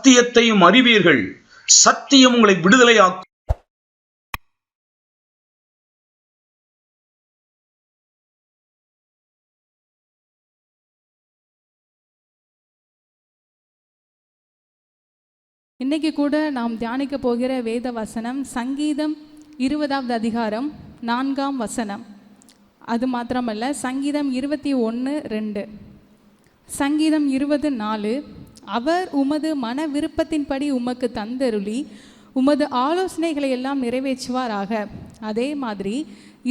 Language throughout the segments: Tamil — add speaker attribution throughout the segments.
Speaker 1: சத்தியத்தையும் அறிவீர்கள், சத்தியம் உங்களை விடுதலையாக்கும்.
Speaker 2: இன்னைக்கு கூட நாம் தியானிக்க போகிற வேத வசனம் சங்கீதம் 20வது அதிகாரம் 4ஆம் வசனம். அது மாத்திரமல்ல, சங்கீதம் 21:2, சங்கீதம் 20:4. அவர் உமது மன விருப்பத்தின்படி உமக்கு தந்தருளி உமது ஆலோசனைகளை எல்லாம் நிறைவேற்றுவாராக. அதே மாதிரி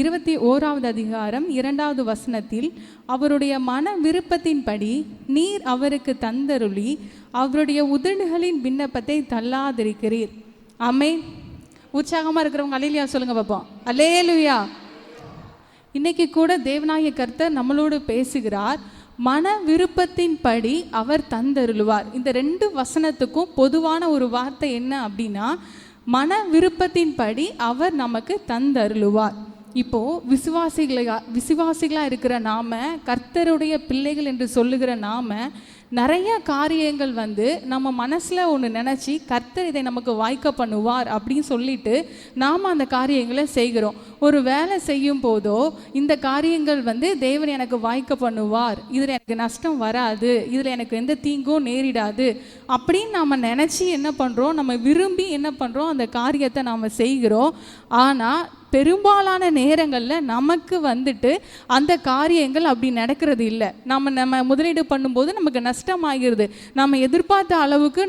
Speaker 2: 21வது அதிகாரம் 2வது வசனத்தில் அவருடைய மன விருப்பத்தின்படி நீர் அவருக்கு தந்தருளி அவருடைய உதடுகளின் விண்ணப்பத்தை தள்ளாதிருக்கிறீர். ஆமென். உற்சாகமாக இருக்கிறவங்க அல்லேலூயா சொல்லுங்க பார்ப்போம். அல்லேலூயா. இன்னைக்கு கூட தேவனாகிய கர்த்தர் நம்மளோடு பேசுகிறார். மன விருப்பத்தின்படி அவர் தந்தருளுவார். இந்த 2 வசனத்துக்கும் பொதுவான ஒரு வார்த்தை என்ன அப்படின்னா, மன விருப்பத்தின்படி அவர் நமக்கு தந்தருளுவார். இப்போது விசுவாசிகளாக இருக்கிற நாம, கர்த்தருடைய பிள்ளைகள் என்று சொல்லுகிற நாம, நிறைய காரியங்கள் நம்ம மனசில் ஒன்று நினச்சி கர்த்தர் இதை நமக்கு வாய்க்க பண்ணுவார் அப்படின்னு சொல்லிட்டு நாம் அந்த காரியங்களை செய்கிறோம். ஒரு வேலை செய்யும் போதோ இந்த காரியங்கள் தேவன் எனக்கு வாய்க்க பண்ணுவார், இதில் எனக்கு நஷ்டம் வராது, இதில் எனக்கு எந்த தீங்கும் நேரிடாது அப்படின்னு நாம் நினச்சி என்ன பண்ணுறோம், நம்ம விரும்பி என்ன பண்ணுறோம், அந்த காரியத்தை நாம் செய்கிறோம். ஆனால் பெரும்பாலான நேரங்களில் நமக்கு அந்த காரியங்கள் அப்படி நடக்கிறது இல்லை. நம்ம முதலீடு பண்ணும்போது நமக்கு நஷ்டமாகிறது. நம்ம எதிர்பார்த்த அளவுக்கு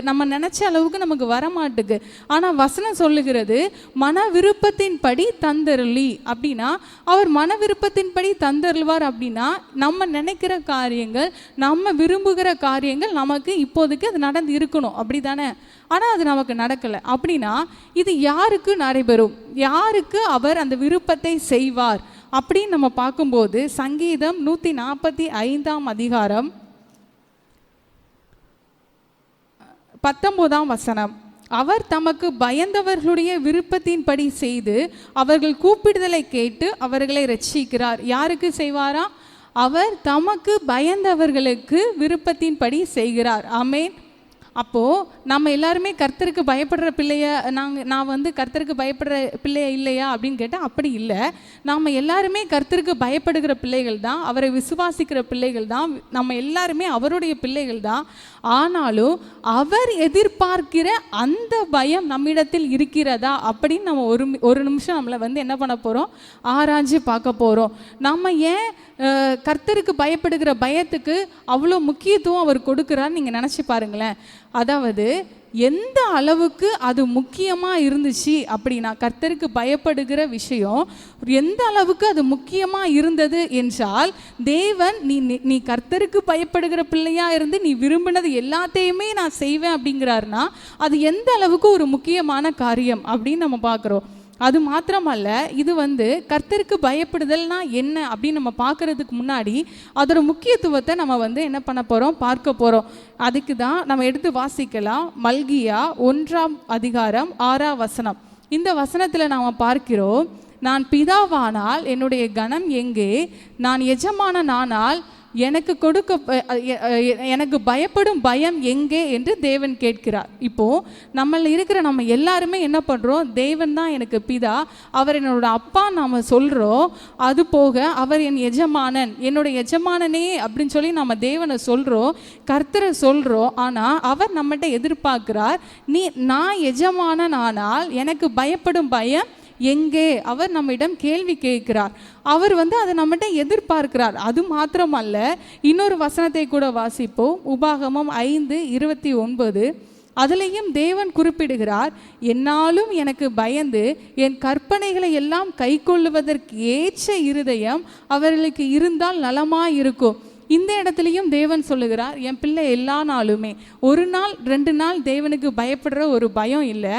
Speaker 2: நம்ம நினச்ச அளவுக்கு நமக்கு வரமாட்டுக்கு. ஆனால் வசனம் சொல்லுகிறது மன விருப்பத்தின்படி தந்தருளி அப்படின்னா, அவர் மன விருப்பத்தின்படி தந்தருள்வார் அப்படின்னா, நம்ம நினைக்கிற காரியங்கள், நம்ம விரும்புகிற காரியங்கள் நமக்கு இப்போதைக்கு அது நடந்து இருக்கணும், அப்படி தானே? ஆனால் அது நமக்கு நடக்கலை அப்படின்னா இது யாருக்கு நடைபெறும், யாருக்கு அவர் அந்த விருப்பத்தை செய்வார் அப்படின்னு நம்ம பார்க்கும்போது சங்கீதம் 145ஆம் அதிகாரம் 19ஆம் வசனம். அவர் தமக்கு பயந்தவர்களுடைய விருப்பத்தின்படி செய்து அவர்கள் கூப்பிடுதலை கேட்டு அவர்களை ரட்சிக்கிறார். யாருக்கு செய்வாரா? அவர் தமக்கு பயந்தவர்களுக்கு விருப்பத்தின்படி செய்கிறார். ஆமென். அப்போது நம்ம எல்லாருமே கர்த்தருக்கு பயப்படுற பிள்ளையா, நான் கர்த்தருக்கு பயப்படுற பிள்ளையா இல்லையா அப்படின்னு கேட்டால் அப்படி இல்லை. நாம் எல்லாருமே கர்த்தருக்கு பயப்படுகிற பிள்ளைகள் தான், அவரை விசுவாசிக்கிற பிள்ளைகள் தான், நம்ம எல்லாருமே அவருடைய பிள்ளைகள் தான். ஆனாலும் அவர் எதிர்பார்க்கிற அந்த பயம் நம்மிடத்தில் இருக்கிறதா அப்படின்னு நம்ம ஒரு நிமிஷம் நம்மளை என்ன பண்ண போகிறோம், ஆராய்ச்சி பார்க்க போகிறோம். நம்ம ஏன் கர்த்தருக்கு பயப்படுகிற பயத்துக்கு அவ்வளோ முக்கியத்துவம் அவர் கொடுக்குறான்னு நீங்கள் நினச்சி பாருங்களேன். அதாவது எந்த அளவுக்கு அது முக்கியமாக இருந்துச்சு அப்படின்னா, கர்த்தருக்கு பயப்படுகிற விஷயம் எந்த அளவுக்கு அது முக்கியமாக இருந்தது என்றால், தேவன் நீ கர்த்தருக்கு பயப்படுகிற பிள்ளையாக இருந்து நீ விரும்பினது எல்லாத்தையுமே நான் செய்வேன் அப்படிங்கிறாருன்னா அது எந்த அளவுக்கு ஒரு முக்கியமான காரியம் அப்படின்னு நம்ம பார்க்குறோம். அது மாத்திரமல்ல, இது கர்த்தருக்கு பயப்படுதல்னா என்ன அப்படின்னு நம்ம பார்க்கறதுக்கு முன்னாடி அதோட முக்கியத்துவத்தை நம்ம என்ன பண்ண போகிறோம், பார்க்க போகிறோம். அதுக்கு தான் நம்ம எடுத்து வாசிக்கலாம். மல்கியா 1ஆம் அதிகாரம் 6ஆம் வசனம். இந்த வசனத்தில் நாம் பார்க்கிறோம், நான் பிதாவானால் என்னுடைய கனம் எங்கே, நான் எஜமானனானால் எனக்கு பயப்படும் பயம் எங்கே என்று தேவன் கேட்கிறார். இப்போது நம்ம எல்லாருமே என்ன பண்ணுறோம், தேவன் தான் எனக்கு பிதா, அவர் என்னோட அப்பா நாம் சொல்கிறோம். அது போக அவர் என் எஜமானன், என்னோட எஜமானனே அப்படின்னு சொல்லி நம்ம தேவனை சொல்கிறோம், கர்த்தரை சொல்கிறோம். ஆனால் அவர் நம்மகிட்ட எதிர்பார்க்கிறார், நான் எஜமானன் ஆனால் எனக்கு பயப்படும் பயம் எங்கே, அவர் நம்மிடம் கேள்வி கேட்கிறார். அவர் அதை நம்மகிட்ட எதிர்பார்க்கிறார். அது மாத்திரமல்ல, இன்னொரு வசனத்தை கூட வாசிப்போம். உபாகமம் 5:29. அதிலையும் தேவன் குறிப்பிடுகிறார், என்னாலும் எனக்கு பயந்து என் கற்பனைகளை எல்லாம் கை கொள்ளுவதற்கு ஏற்ற இருதயம் அவர்களுக்கு இருந்தால் நலமாயிருக்கும். இந்த இடத்துலையும் தேவன் சொல்லுகிறார், என் பிள்ளை எல்லா நாளுமே, 1 நாள் 2 நாள் தேவனுக்கு பயப்படுற ஒரு பயம் இல்லை,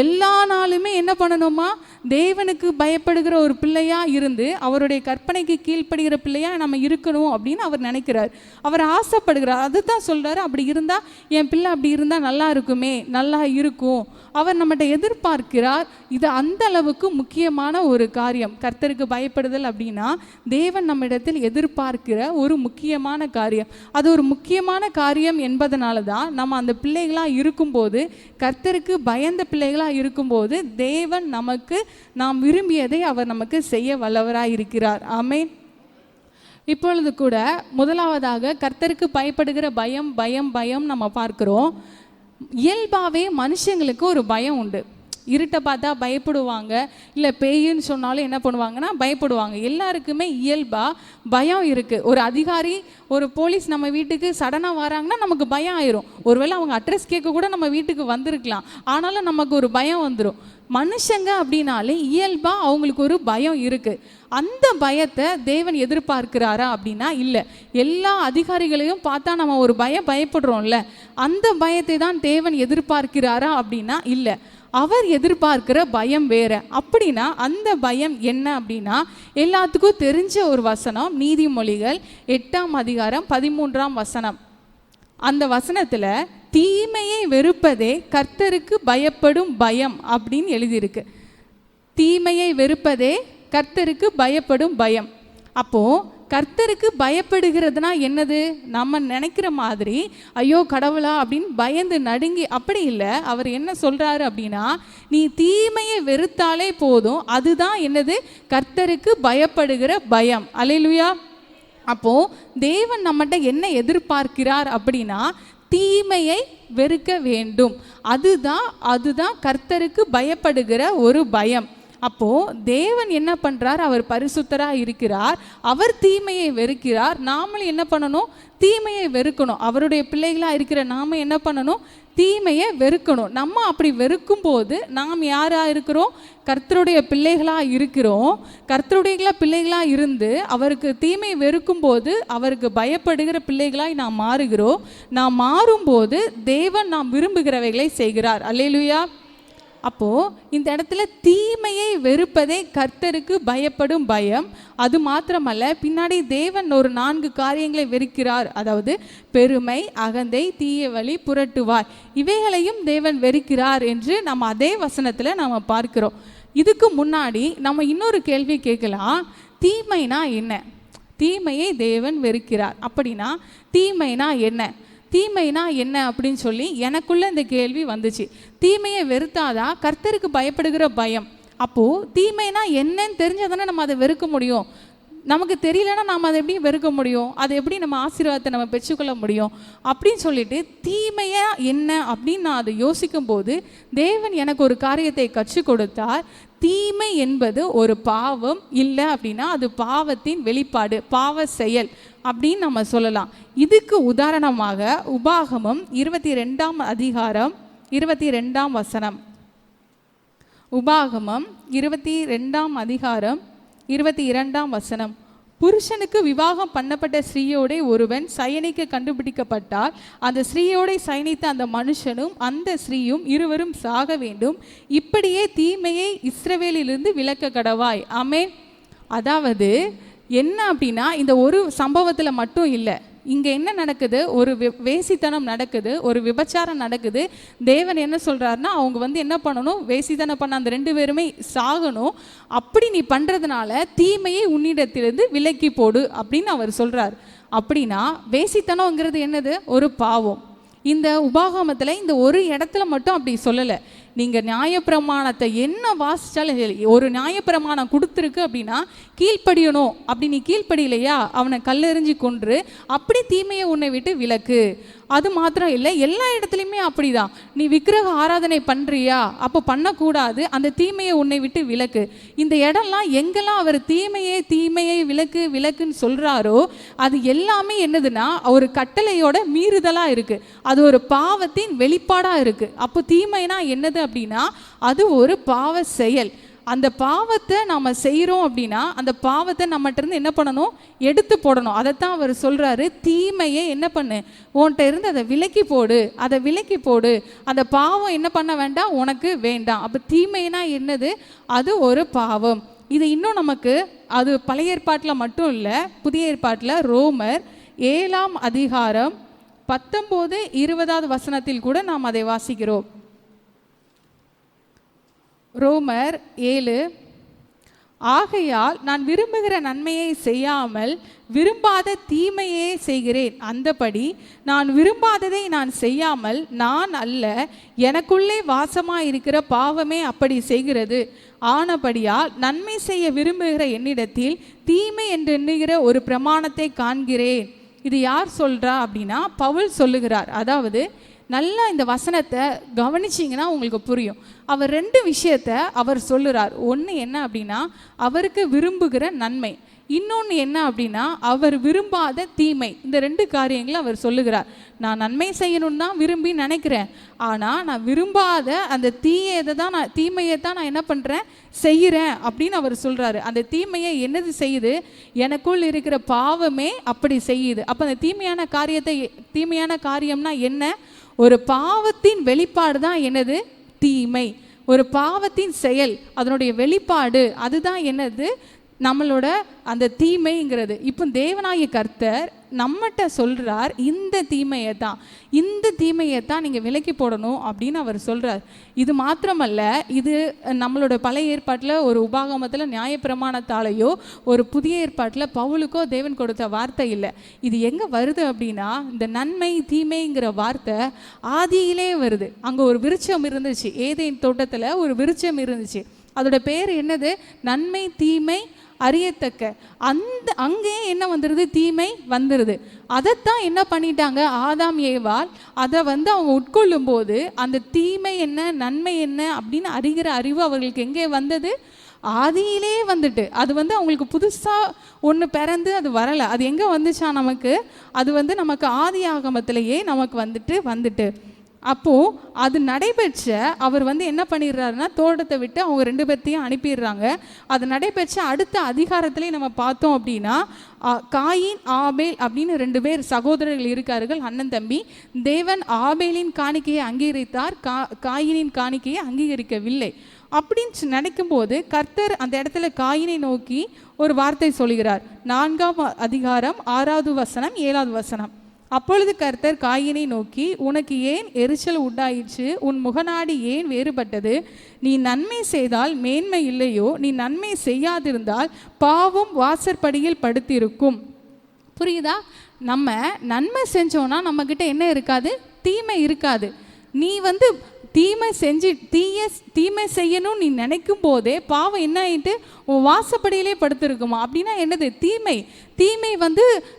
Speaker 2: எல்லா நாளுமே என்ன பண்ணணுமா, தேவனுக்கு பயப்படுகிற ஒரு பிள்ளையா இருந்து அவருடைய கற்பனைக்கு கீழ்ப்படுகிற பிள்ளையா நம்ம இருக்கணும் அப்படின்னு அவர் நினைக்கிறார், அவர் ஆசைப்படுகிறார். அதுதான் சொல்றாரு, அப்படி இருந்தா என் பிள்ளை அப்படி இருந்தா நல்லா இருக்குமே, நல்லா இருக்கும், அவர் நம்மகிட்ட எதிர்பார்க்கிறார். இது அந்த அளவுக்கு முக்கியமான ஒரு காரியம். கர்த்தருக்கு பயப்படுதல் அப்படின்னா தேவன் நம்மிடத்தில் எதிர்பார்க்கிற ஒரு முக்கிய முக்கியமான காரியம். அது ஒரு முக்கியமான காரியம் என்பதனால தான் நம்ம அந்த பிள்ளைகளாக இருக்கும்போது, கர்த்தருக்கு பயந்த பிள்ளைகளாக இருக்கும்போது, தேவன் நமக்கு நாம் விரும்பியதை அவர் நமக்கு செய்ய வல்லவராக இருக்கிறார். ஆமென். இப்பொழுது கூட முதலாவதாக கர்த்தருக்கு பயப்படுகிற பயம் பயம் பயம் நம்ம பார்க்கிறோம். இயல்பாகவே மனுஷங்களுக்கு ஒரு பயம் உண்டு. இருட்டை பார்த்தா பயப்படுவாங்க, இல்லை பேயின்னு சொன்னாலும் என்ன பண்ணுவாங்கன்னா பயப்படுவாங்க. எல்லாருக்குமே இயல்பாக பயம் இருக்குது. ஒரு அதிகாரி, ஒரு போலீஸ் நம்ம வீட்டுக்கு சடனாக வராங்கன்னா நமக்கு பயம் ஆயிரும். ஒருவேளை அவங்க அட்ரஸ் கேட்க கூட நம்ம வீட்டுக்கு வந்திருக்கலாம், ஆனாலும் நமக்கு ஒரு பயம் வந்துடும். மனுஷங்க அப்படின்னாலே இயல்பாக அவங்களுக்கு ஒரு பயம் இருக்குது. அந்த பயத்தை தேவன் எதிர்பார்க்கிறாரா அப்படின்னா இல்லை. எல்லா அதிகாரிகளையும் பார்த்தா நம்ம ஒரு பயப்படுறோம்ல, அந்த பயத்தை தான் தேவன் எதிர்பார்க்கிறாரா அப்படின்னா இல்லை. அவர் எதிர்பார்க்கிற பயம் வேற. அப்படின்னா அந்த பயம் என்ன அப்படின்னா, எல்லாத்துக்கும் தெரிஞ்ச ஒரு வசனம், நீதிமொழிகள் 8ஆம் அதிகாரம் 13ஆம் வசனம். அந்த வசனத்தில் தீமையை வெறுப்பதே கர்த்தருக்கு பயப்படும் பயம் அப்படின்னு எழுதியிருக்கு. தீமையை வெறுப்பதே கர்த்தருக்கு பயப்படும் பயம். அப்போது கர்த்தருக்கு பயப்படுகிறதுனா என்னது? நம்ம நினைக்கிற மாதிரி ஐயோ கடவுளா அப்படின்னு பயந்து நடுங்கி அப்படி இல்லை. அவர் என்ன சொல்கிறாரு அப்படின்னா, நீ தீமையை வெறுத்தாலே போதும், அதுதான் என்னது? கர்த்தருக்கு பயப்படுகிற பயம். அல்லேலூயா. அப்போது தேவன் நம்மகிட்ட என்ன எதிர்பார்க்கிறார் அப்படின்னா, தீமையை வெறுக்க வேண்டும். அதுதான் கர்த்தருக்கு பயப்படுகிற ஒரு பயம். அப்போது தேவன் என்ன பண்ணுறார்? அவர் பரிசுத்தராக இருக்கிறார், அவர் தீமையை வெறுக்கிறார். நாமளும் என்ன பண்ணணும்? தீமையை வெறுக்கணும். அவருடைய பிள்ளைகளாக இருக்கிற நாம் என்ன பண்ணணும்? தீமையை வெறுக்கணும். நம்ம அப்படி வெறுக்கும் போது நாம் யாராக இருக்கிறோம்? கர்த்தருடைய பிள்ளைகளாக இருக்கிறோம். கர்த்தருடைய பிள்ளைகளாக இருந்து அவருக்கு தீமை வெறுக்கும் போது அவருக்கு பயப்படுகிற பிள்ளைகளாய் நாம் மாறுகிறோம். நாம் மாறும்போது தேவன் நாம் விரும்புகிறவைகளை செய்கிறார். அல்லேலூயா. அப்போது இந்த இடத்துல தீமையை வெறுப்பதே கர்த்தருக்கு பயப்படும் பயம். அது மாத்திரமல்ல, பின்னாடி தேவன் ஒரு 4 காரியங்களை வெறுக்கிறார். அதாவது பெருமை, அகந்தை, தீய வழி, புரட்டுவாய், இவைகளையும் தேவன் வெறுக்கிறார் என்று நம்ம அதே வசனத்தில் நம்ம பார்க்கிறோம். இதுக்கு முன்னாடி நம்ம இன்னொரு கேள்வி கேட்கலாம், தீமைனா என்ன? தீமையை தேவன் வெறுக்கிறார் அப்படின்னா தீமைனா என்ன? தீமைனா என்ன அப்படின்னு சொல்லி எனக்குள்ள இந்த கேள்வி வந்துச்சு. தீமையை வெறுத்தாதா கர்த்தருக்கு பயப்படுகிற பயம்? அப்போது தீமைனா என்னன்னு தெரிஞ்சாதானே நம்ம அதை வெறுக்க முடியும். நமக்கு தெரியலன்னா நாம் அதை எப்படி வெறுக்க முடியும்? அதை எப்படி நம்ம ஆசீர்வாதத்தை நம்ம பெற்றுக்கொள்ள முடியும்? அப்படின்னு சொல்லிட்டு தீமையா என்ன அப்படின்னு நான் அதை யோசிக்கும் போது தேவன் எனக்கு ஒரு காரியத்தை கற்றுக் கொடுத்தார். தீமை என்பது ஒரு பாவம் இல்லை அப்படின்னா அது பாவத்தின் வெளிப்பாடு, பாவ செயல் அப்படின்னு நம்ம சொல்லலாம். இதுக்கு உதாரணமாக உபாகமம் 22ஆம் அதிகாரம் 22ஆம் வசனம். உபாகமம் 22ஆம் அதிகாரம் 22ஆம் வசனம். புருஷனுக்கு விவாகம் பண்ணப்பட்ட ஸ்திரீயோட ஒருவன் சயனிக்க கண்டுபிடிக்கப்பட்டால் அந்த ஸ்திரீயோட சயனித்த அந்த மனுஷனும் அந்த ஸ்திரீயும் இருவரும் சாக வேண்டும். இப்படியே தீமையை இஸ்ரவேலிலிருந்து விலக்க கடவாய். ஆமென். அதாவது என்ன அப்படின்னா, இந்த ஒரு சம்பவத்தில் மட்டும் இல்லை, இங்கே என்ன நடக்குது? ஒரு வேசித்தனம் நடக்குது, ஒரு விபச்சாரம் நடக்குது. தேவன் என்ன சொல்கிறாருன்னா, அவங்க என்ன பண்ணணும்? வேசித்தனம் பண்ண அந்த 2 பேருமே சாகணும். அப்படி நீ பண்ணுறதுனால தீமையை உன்னிடத்திலிருந்து விலக்கி போடு அப்படின்னு அவர் சொல்கிறார். அப்படின்னா வேசித்தனங்கிறது என்னது? ஒரு பாவம். இந்த உபாகமத்தில் இந்த ஒரு இடத்துல மட்டும் அப்படி சொல்லலை. நீங்கள் நியாயப்பிரமாணத்தை என்ன வாசித்தாலும் ஒரு நியாயப்பிரமாணம் கொடுத்துருக்கு அப்படின்னா கீழ்ப்படியணும். அப்படி நீ கீழ்ப்படியிலையா அவனை கல்லெறிஞ்சு கொன்று அப்படி தீமையை உன்னை விட்டு விலக்கு. அது மாத்திரம் இல்லை, எல்லா இடத்துலையுமே அப்படிதான். நீ விக்கிரக ஆராதனை பண்ணுறியா? அப்போ பண்ணக்கூடாது, அந்த தீமையை உன்னை விட்டு விலக்கு. இந்த இடம்லாம் எங்கெல்லாம் அவர் தீமையை விலக்குன்னு சொல்கிறாரோ அது எல்லாமே என்னதுன்னா ஒரு கட்டளையோட மீறுதலாக இருக்குது. அது ஒரு பாவத்தின் வெளிப்பாடாக இருக்குது. அப்போ தீமைனா என்னது அப்படின்னா அது ஒரு பாவ செயல். அந்த பாவத்தை நாம் செய்கிறோம் அப்படின்னா அந்த பாவத்தை நம்மகிட்ட இருந்து என்ன பண்ணணும்? எடுத்து போடணும். அதைத்தான் அவர் சொல்கிறாரு, தீமையை என்ன பண்ணு, உன்கிட்ட இருந்து அதை விலக்கி போடு. அந்த பாவம் என்ன பண்ண வேண்டாம், உனக்கு வேண்டாம். அப்போ தீமைனா என்னது? அது ஒரு பாவம். இது இன்னும் நமக்கு அது பழைய ஏற்பாட்டில் மட்டும் இல்லை, புதிய ஏற்பாட்டில் ரோமர் 7ஆம் அதிகாரம் 19-20 வசனத்தில் கூட நாம் அதை வாசிக்கிறோம். ரோமர் 7 ஆகையால் நான் விரும்புகிற நன்மையை செய்யாமல் விரும்பாத தீமையே செய்கிறேன். அந்தபடி நான் விரும்பாததை நான் செய்யாமல் நான் அல்ல, எனக்குள்ளே வாசமாயிருக்கிற பாவமே அப்படி செய்கிறது. ஆனபடியால் நன்மை செய்ய விரும்புகிற என்னிடத்தில் தீமை என்று எண்ணுகிற ஒரு பிரமாணத்தை காண்கிறேன். இது யார் சொல்றா அப்படின்னா பவுல் சொல்லுகிறார். அதாவது நல்லா இந்த வசனத்தை கவனிச்சிங்கன்னா உங்களுக்கு புரியும். அவர் 2 விஷயத்தை அவர் சொல்லுறார். ஒன்று என்ன அப்படின்னா அவருக்கு விரும்புகிற நன்மை, இன்னொன்று என்ன அப்படின்னா அவர் விரும்பாத தீமை. இந்த 2 காரியங்களை அவர் சொல்லுகிறார். நான் நன்மை செய்யணும்னு தான் விரும்பி நினைக்கிறேன், ஆனால் நான் விரும்பாத அந்த தீமையை தான் நான் என்ன பண்ணுறேன், செய்கிறேன் அப்படின்னு அவர் சொல்கிறாரு. அந்த தீமையை என்னது செய்யுது? எனக்குள் இருக்கிற பாவமே அப்படி செய்யுது. அப்போ அந்த தீமையான காரியம்னா என்ன? ஒரு பாவத்தின் வெளிப்பாடு தான் என்னது? தீமை. ஒரு பாவத்தின் செயல், அதனுடைய வெளிப்பாடு, அதுதான் என்னது? நம்மளோட அந்த தீமைங்கிறது. இப்போ தேவனாகிய கர்த்தர் நம்மகிட்ட சொல்கிறார், இந்த தீமையை தான் நீங்கள் விலக்கி போடணும் அப்படின்னு அவர் சொல்கிறார். இது மாத்திரமல்ல, இது நம்மளோட பழைய ஏற்பாட்டில் ஒரு உபாகமத்தில் நியாயப்பிரமாணத்தாலேயோ ஒரு புதிய ஏற்பாட்டில் பவுலுக்கோ தேவன் கொடுத்த வார்த்தை இல்லை. இது எங்கே வருது அப்படின்னா இந்த நன்மை தீமைங்கிற வார்த்தை ஆதியிலே வருது. அங்கே ஒரு விருட்சம் இருந்துச்சு, ஏதேன் தோட்டத்தில் ஒரு விருட்சம் இருந்துச்சு. அதோட பேர் என்னது? நன்மை தீமை அறியத்தக்க. அங்கே என்ன வந்துடுது? தீமை வந்துடுது. அதைத்தான் என்ன பண்ணிட்டாங்க ஆதாம் ஏவாள், அதை அவங்க உட்கொள்ளும் போது அந்த தீமை என்ன நன்மை என்ன அப்படின்னு அறிகிற அறிவு அவர்களுக்கு எங்கே வந்தது? ஆதியிலே வந்துட்டு. அது அவங்களுக்கு புதுசாக ஒன்று பிறந்து அது வரலை. அது எங்கே வந்துச்சா நமக்கு? அது நமக்கு ஆதி ஆகமத்திலேயே நமக்கு வந்துட்டு அப்போது அது நடைபெற்ற அவர் என்ன பண்ணிடுறாருன்னா தோட்டத்தை விட்டு அவங்க 2 பேர்த்தையும் அனுப்பிடுறாங்க. அது நடைபெற்ற அடுத்த அதிகாரத்திலே நம்ம பார்த்தோம் அப்படின்னா காயின் ஆபேல் அப்படின்னு 2 பேர் சகோதரர்கள் இருக்கார்கள், அண்ணன் தம்பி. தேவன் ஆபேலின் காணிக்கையை அங்கீகரித்தார், காயினின் காணிக்கையை அங்கீகரிக்கவில்லை. அப்படின்னு நினைக்கும்போது கர்த்தர் அந்த இடத்துல காயினை நோக்கி ஒரு வார்த்தை சொல்கிறார். 4ஆம் அதிகாரம் 6வது வசனம் 7வது வசனம். அப்பொழுது கர்த்தர் காயினை நோக்கி, உனக்கு ஏன் எரிச்சல் உண்டாயிற்று? உன் முகநாடி ஏன் வேறுபட்டது? நீ நன்மை செய்தால் மேன்மை இல்லையோ? நீ நன்மை செய்யாதிருந்தால் பாவம் வாசற்படியில் படுத்திருக்கும். புரியுதா? நம்ம நன்மை செஞ்சோன்னா நம்மக்கிட்ட என்ன இருக்காது? தீமை இருக்காது. நீ தீமை செய்யணும் நீ நினைக்கும் போதே பாவம் என்ன ஆயிட்டு உன் வாசப்படியிலே படுத்திருக்குமா? அப்படின்னா என்னது? தீமை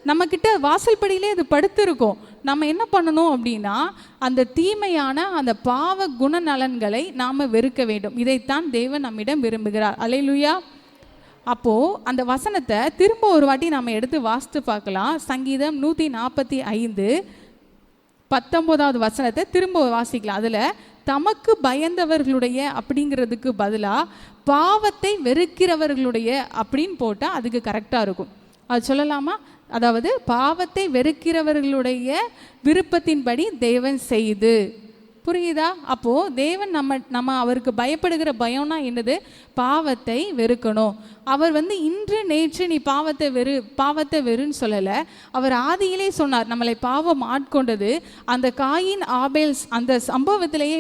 Speaker 2: நம்மக்கிட்ட வாசல்படியிலே அது படுத்திருக்கும். நம்ம என்ன பண்ணணும் அப்படின்னா அந்த தீமையான அந்த பாவ குணநலன்களை நாம் வெறுக்க வேண்டும். இதைத்தான் தேவன் நம்மிடம் விரும்புகிறார். அல்லேலூயா. அப்போது அந்த வசனத்தை திரும்ப ஒரு வாட்டி நம்ம எடுத்து வாசித்து பார்க்கலாம். சங்கீதம் 145 19வது வசனத்தை திரும்ப வாசிக்கலாம். அதில் தமக்கு பயந்தவர்களுடைய அப்படிங்கிறதுக்கு பதிலாக பாவத்தை வெறுக்கிறவர்களுடைய அப்படின்னு போட்டால் அதுக்கு கரெக்டாக இருக்கும். அது சொல்லலாமா? அதாவது பாவத்தை வெறுக்கிறவர்களுடைய விருப்பத்தின்படி தேவன் செய்து. புரியுதா? அப்போது தேவன் நம்ம அவருக்கு பயப்படுகிற பயம்னா என்னது? பாவத்தை வெறுக்கணும். அவர் இன்று நேற்று நீ பாவத்தை வெறுன்னு சொல்லலை. அவர் ஆதியிலே சொன்னார், நம்மளை பாவம் ஆட்கொண்டது அந்த காயின் ஆபேல் அந்த சம்பவத்திலேயே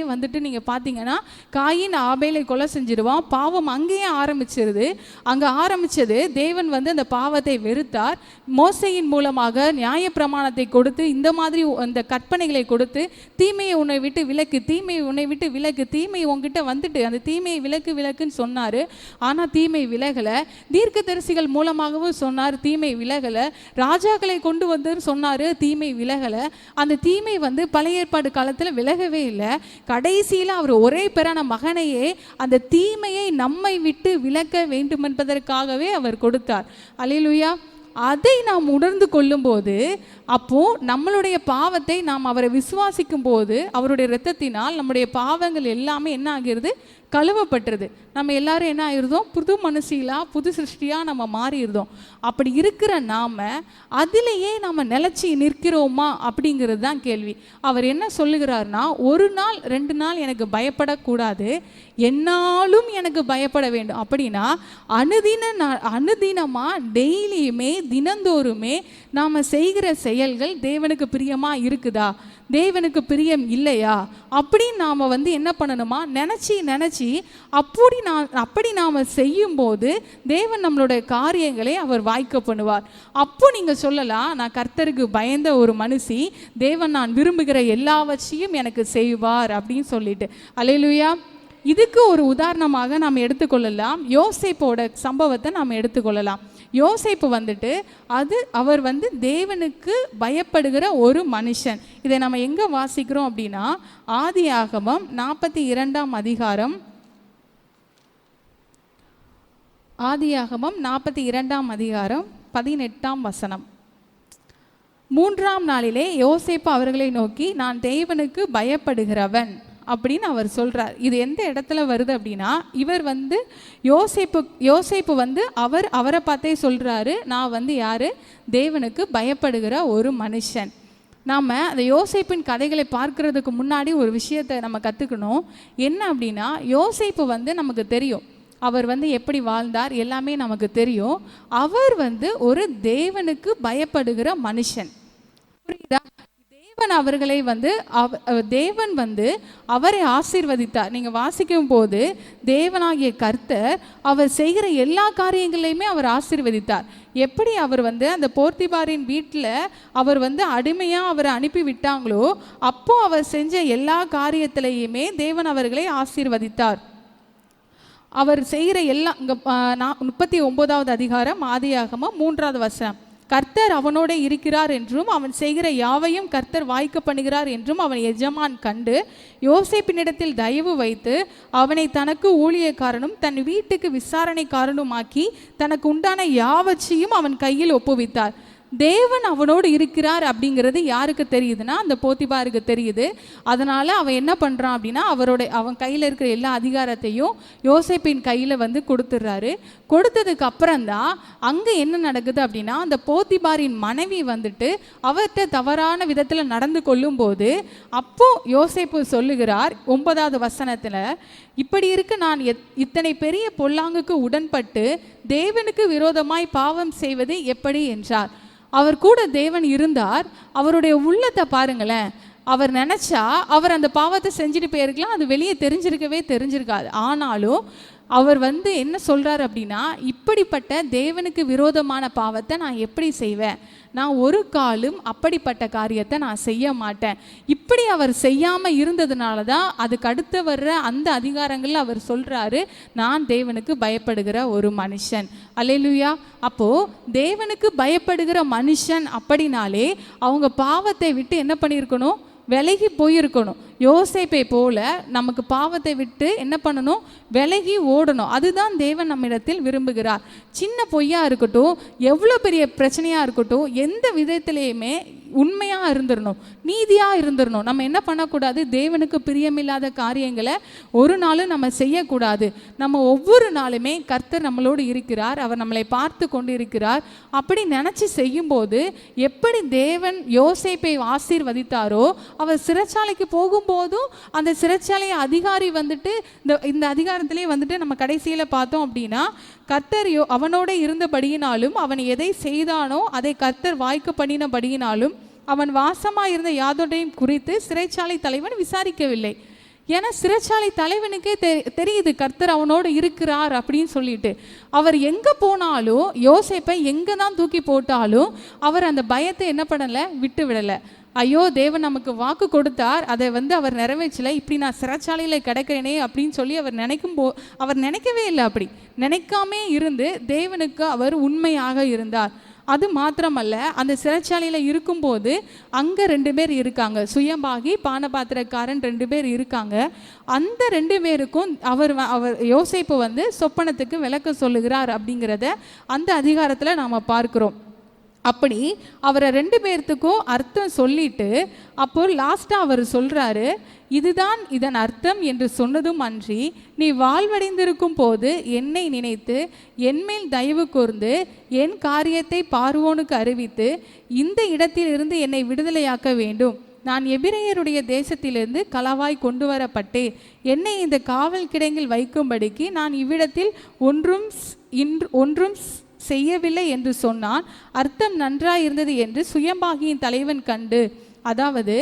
Speaker 2: நீங்கள் பார்த்தீங்கன்னா காயின் ஆபேலை கொலை செஞ்சிடுவான். பாவம் அங்கேயே ஆரம்பிச்சிருது. அங்கே ஆரம்பித்தது தேவன் அந்த பாவத்தை வெறுத்தார். மோசையின் மூலமாக நியாயப்பிரமாணத்தை கொடுத்து இந்த மாதிரி அந்த கற்பனைகளை கொடுத்து தீமையை உன்னை விட்டு விலக்கு, தீமையை உன்னை விட்டு விலக்கு, தீமை உங்ககிட்ட வந்துட்டு அந்த தீமையை விலக்குன்னு சொன்னார். ஆனால் தீமை விலகலை. தீர்க்கதரிசிகள் மூலமாகவும் சொன்னார், தீமை விலகலை. ராஜாக்களை கொண்டு வந்து சொன்னார், தீமை விலகலை. அந்த தீமை பழைய ஏற்பாடு காலத்தில் விலகவே இல்லை. கடைசியில் அவர் ஒரே பேரான மகனையே அந்த தீமையை நம்மை விட்டு விலக்க வேண்டும் என்பதற்காகவே அவர் கொடுத்தார். அல்லேலூயா. அதை நாம் உணர்ந்து கொள்ளும்போது அப்போது நம்மளுடைய பாவத்தை நாம் அவரை விசுவாசிக்கும் போது அவருடைய இரத்தத்தினால் நம்முடைய பாவங்கள் எல்லாமே என்ன ஆகிறது? கழுவப்பட்டுருது. நம்ம எல்லாரும் என்ன ஆயிருந்தோம்? புது மனுஷியாக புது சிருஷ்டியாக நம்ம மாறியிருந்தோம். அப்படி இருக்கிற நாம் அதிலேயே நம்ம நிலச்சி நிற்கிறோமா அப்படிங்கிறது தான் கேள்வி. அவர் என்ன சொல்லுகிறார்னா, 1 நாள் 2 நாள் எனக்கு பயப்படக்கூடாது, என்னாலும் எனக்கு பயப்பட வேண்டும். அப்படின்னா அனுதினமாக டெய்லியுமே தினந்தோறுமே நாம் செய்கிற செயல்கள் தேவனுக்கு பிரியமாக இருக்குதா? தேவனுக்கு பிரியம் இல்லையா அப்படின்னு நாம் வந்து என்ன பண்ணணுமா, நினச்சி அப்படி நாம் செய்யும்போது தேவன் நம்மளுடைய காரியங்களை அவர் வாய்க்க பண்ணுவார். அப்போ நீங்கள் சொல்லலாம், நான் கர்த்தருக்கு பயந்த ஒரு மனுஷி, தேவன் நான் விரும்புகிற எல்லாவற்றையும் எனக்கு செய்வார் அப்படின்னு சொல்லிட்டு. அல்லேலூயா. இதுக்கு ஒரு உதாரணமாக நாம் எடுத்துக்கொள்ளலாம், யோசேப்போட சம்பவத்தை நாம் எடுத்துக்கொள்ளலாம். யோசேப்பு வந்துட்டு அவர் வந்து தேவனுக்கு பயப்படுகிற ஒரு மனுஷன். இதை நம்ம எங்கே வாசிக்கிறோம் அப்படின்னா, ஆதியாகமம் 42ஆம் அதிகாரம், ஆதியாகமம் 42ஆம் அதிகாரம் 18ஆம் வசனம். 3ஆம் நாளிலே யோசேப்பு அவர்களை நோக்கி, நான் தேவனுக்கு பயப்படுகிறவன் அப்படின்னு அவர் சொல்கிறார். இது எந்த இடத்துல வருது அப்படின்னா, இவர் வந்து யோசேப்பு வந்து அவரை பார்த்தே சொல்கிறாரு, நான் வந்து யார், தேவனுக்கு பயப்படுகிற ஒரு மனுஷன். நாம் அந்த யோசேப்பின் கதைகளை பார்க்கறதுக்கு முன்னாடி ஒரு விஷயத்தை நம்ம கற்றுக்கணும். என்ன அப்படின்னா, யோசேப்பு வந்து நமக்கு தெரியும், அவர் வந்து எப்படி வாழ்ந்தார் எல்லாமே நமக்கு தெரியும். அவர் வந்து ஒரு தேவனுக்கு பயப்படுகிற மனுஷன். புரியுதா? தேவன் வந்து அவரை ஆசீர்வதித்தார். நீங்கள் வாசிக்கும் போது தேவனாகிய கர்த்தர் அவர் செய்கிற எல்லா காரியங்களையுமே அவர் ஆசீர்வதித்தார். எப்படி அவர் வந்து அந்த போர்த்திபாரின் வீட்டில் அவர் வந்து அடிமையாக அவரை அனுப்பி விட்டாங்களோ, அப்போ அவர் செஞ்ச எல்லா காரியத்திலையுமே தேவன் அவர்களை ஆசீர்வதித்தார். அவர் செய்கிற எல்லா 39ஆவது அதிகாரம் ஆதியாகமம் 3ஆவது வசனம், கர்த்தர் அவனோட இருக்கிறார் என்றும் அவன் செய்கிற யாவையும் கர்த்தர் வாய்க்க பண்ணுகிறார் என்றும் அவன் எஜமான் கண்டு யோசேப்பினிடத்தில் தயவு வைத்து அவனை தனக்கு ஊழியக்காரனும் தன் வீட்டுக்கு விசாரணைக்காரனுமாக்கி தனக்கு உண்டான யாவற்றையும் அவன் கையில் ஒப்புவித்தார். தேவன் அவனோடு இருக்கிறார் அப்படிங்கிறது யாருக்கு தெரியுதுன்னா, அந்த போத்திபாருக்கு தெரியுது. அதனால் அவன் என்ன பண்ணுறான் அப்படின்னா, அவன் கையில் இருக்கிற எல்லா அதிகாரத்தையும் யோசேப்பின் கையில் வந்து கொடுத்துட்றாரு. கொடுத்ததுக்கு அப்புறம்தான் அங்கே என்ன நடக்குது அப்படின்னா, அந்த போத்திபாரின் மனைவி வந்துட்டு அவர்கிட்ட தவறான விதத்தில் நடந்து கொள்ளும்போது அப்போ யோசேப்பு சொல்லுகிறார் 9ஆவது வசனத்தில், இப்படி இருக்கு நான் இத்தனை பெரிய பொல்லாங்குக்கு உடன்பட்டு தேவனுக்கு விரோதமாய் பாவம் செய்வது எப்படி என்றார். அவர் கூட தேவன் இருந்தார். அவருடைய உள்ளத்தை பாருங்களேன். அவர் நினச்சா அவர் அந்த பாவத்தை செஞ்சுட்டு போயிருக்கலாம், அது வெளியே தெரிஞ்சிருக்காது. ஆனாலும் அவர் வந்து என்ன சொல்கிறார் அப்படின்னா, இப்படிப்பட்ட தேவனுக்கு விரோதமான பாவத்தை நான் எப்படி செய்வேன், நான் ஒரு காலும் அப்படிப்பட்ட காரியத்தை நான் செய்ய மாட்டேன். இப்படி அவர் செய்யாமல் இருந்ததுனால தான் அதுக்கு அடுத்து வர்ற அந்த அதிகாரங்களில் அவர் சொல்கிறாரு, நான் தேவனுக்கு பயப்படுகிற ஒரு மனுஷன். அல்லேலூயா. அப்போது தேவனுக்கு பயப்படுகிற மனுஷன் அப்படின்னாலே அவங்க பாவத்தை விட்டு என்ன பண்ணியிருக்கணும், விலகி போயிருக்கணும். யோசேப்பை போல நமக்கு பாவத்தை விட்டு என்ன பண்ணணும், விலகி ஓடணும். அதுதான் தேவன் நம்மிடத்தில் விரும்புகிறார். சின்ன பொய்யா இருக்கட்டும், எவ்வளோ பெரிய பிரச்சனையாக இருக்கட்டும், எந்த விதத்திலையுமே உண்மையாக இருந்துடணும், நீதியாக இருந்துடணும். நம்ம என்ன பண்ணக்கூடாது, தேவனுக்கு பிரியமில்லாத காரியங்களை ஒரு நாளும் நம்ம செய்யக்கூடாது. நம்ம ஒவ்வொரு நாளுமே கர்த்தர் நம்மளோடு இருக்கிறார், அவர் நம்மளை பார்த்து கொண்டு இருக்கிறார். அப்படி நினச்சி செய்யும்போது எப்படி தேவன் யோசேப்பை ஆசீர்வதித்தாரோ, அவர் சிறைச்சாலைக்கு போகும்போதும் அந்த சிறைச்சாலை அதிகாரி வந்துட்டு இந்த அதிகாரத்திலே வந்துட்டு நம்ம கடைசியில் பார்த்தோம் அப்படின்னா, கர்த்தர் அவனோட இருந்தபடியினாலும் அவன் எதை செய்தானோ அதை கர்த்தர் வாய்க்க பண்ணினபடியினாலும் அவன் வாசமாக இருந்த யாதொன்றையும் குறித்து சிறைச்சாலை தலைவன் விசாரிக்கவில்லை. ஏன்னா சிறைச்சாலை தலைவனுக்கே தெரியுது கர்த்தர் அவனோடு இருக்கிறார் அப்படின்னு சொல்லிட்டு. அவர் எங்கே போனாலும், யோசேப்பை எங்கே தான் தூக்கி போட்டாலும் அவர் அந்த பயத்தை என்ன பண்ணலை, விட்டு விடலை. ஐயோ தேவன் நமக்கு வாக்கு கொடுத்தார், அதை வந்து அவர் நிறைவேற்றலை, இப்படி நான் சிறைச்சாலையில் கிடக்கிறேனே அப்படின்னு சொல்லி அவர் நினைக்கவே இல்லை. அப்படி நினைக்காமே இருந்து தேவனுக்கு அவர் உண்மையாக இருந்தார். அது மாத்திரமல்ல, அந்த சிறைச்சாலையில் இருக்கும்போது அங்கே 2 பேர் இருக்காங்க, சுயம்பாகி பானபாத்திரக்காரன் 2 பேர் இருக்காங்க. அந்த 2 பேருக்கும் அவர் யோசேப்பு வந்து சொப்பனத்துக்கு விளக்கம் சொல்லுகிறார் அப்படிங்கிறத அந்த அதிகாரத்தில் நாம் பார்க்குறோம். அப்படி அவரை 2 பேர்த்துக்கும் அர்த்தம் சொல்லிட்டு அப்போ லாஸ்ட்டாக அவர் சொல்கிறாரு, இதுதான் இதன் அர்த்தம் என்று சொன்னதும் அன்றி, நீ வாழ்வடைந்திருக்கும் போது என்னை நினைத்து என்மேல் தயவு கூர்ந்து என் காரியத்தை பார்வோனுக்கு அறிவித்து இந்த இடத்திலிருந்து என்னை விடுதலையாக்க வேண்டும். நான் எபிரேயருடைய தேசத்திலிருந்து களவாய் கொண்டு வரப்பட்டேன். என்னை இந்த காவல் கிடங்கில் வைக்கும்படிக்கு நான் இவ்விடத்தில் ஒன்றும் செய்யவில்லை என்று சொன்னான். அர்த்தம் நன்றாயிருந்தது என்று சுயம்பாகியின் தலைவன் கண்டு, அதாவது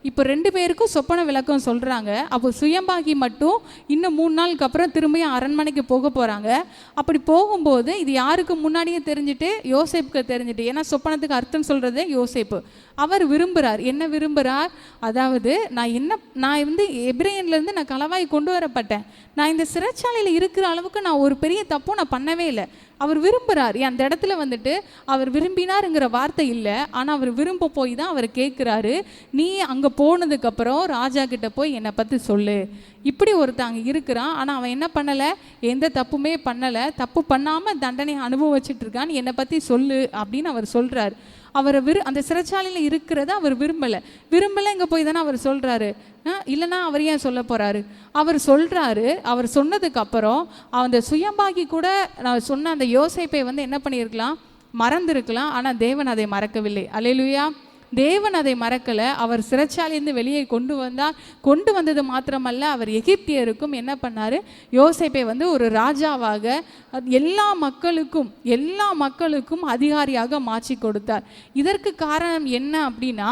Speaker 2: இப்போ 2 பேருக்கும் சொப்பன விளக்கம் சொல்கிறாங்க. அப்போ சுயம்பாகி மட்டும் இன்னும் 3 நாளுக்கு அப்புறம் திரும்பியும் அரண்மனைக்கு போக போகிறாங்க. அப்படி போகும்போது இது யாருக்கு முன்னாடியே தெரிஞ்சுட்டு, யோசேப்புக்கு தெரிஞ்சுட்டு. ஏன்னா சொப்பனத்துக்கு அர்த்தம் சொல்கிறது யோசேப்பு. அவர் விரும்புகிறார். என்ன விரும்புகிறார்? அதாவது நான் வந்து எபிரேயன்லேருந்து நான் களவாய் கொண்டு வரப்பட்டேன். நான் இந்த சிறைச்சாலையில் இருக்கிற அளவுக்கு நான் ஒரு பெரிய தப்பும் நான் பண்ணவே இல்லை. அவர் விரும்புகிறார். அந்த இடத்துல வந்துட்டு அவர் விரும்பினாருங்கிற வார்த்தை இல்லை, ஆனால் அவர் விரும்ப போய் தான் அவர் கேட்குறாரு, நீ அங்கே போனதுக்கப்புறம் ராஜா கிட்ட போய் என்னை பற்றி சொல்லு. இப்படி ஒருத்தங்க இருக்கிறான், ஆனால் அவன் என்ன பண்ணலை, எந்த தப்புமே பண்ணலை, தப்பு பண்ணாமல் தண்டனை அனுபவிச்சுட்டு இருக்கான், என்னை பற்றி சொல்லு அப்படின்னு அவர் சொல்கிறார். அவரை அந்த சிறைச்சாலையில் இருக்கிறத அவர் விரும்பலை இங்கே போய் தானே அவர் சொல்கிறாரு. இல்லைன்னா அவர் ஏன் சொல்ல போகிறாரு? அவர் சொல்கிறாரு. அவர் சொன்னதுக்கப்புறம் அந்த சுயம்பாகி கூட நான் சொன்ன அந்த யோசேப்பை வந்து என்ன பண்ணியிருக்கலாம், மறந்துருக்கலாம். ஆனால் தேவன் அதை மறக்கவில்லை. அல்லேலூயா. தேவன் அதை மறக்கலை. அவர் சிறைச்சாலையிலிருந்து வெளியே கொண்டு வந்தது மாத்திரமல்ல, அவர் எகிப்தியருக்கும் என்ன பண்ணார், யோசேப்பை வந்து ஒரு ராஜாவாக எல்லா மக்களுக்கும் அதிகாரியாக மாற்றி கொடுத்தார். இதற்கு காரணம் என்ன அப்படின்னா,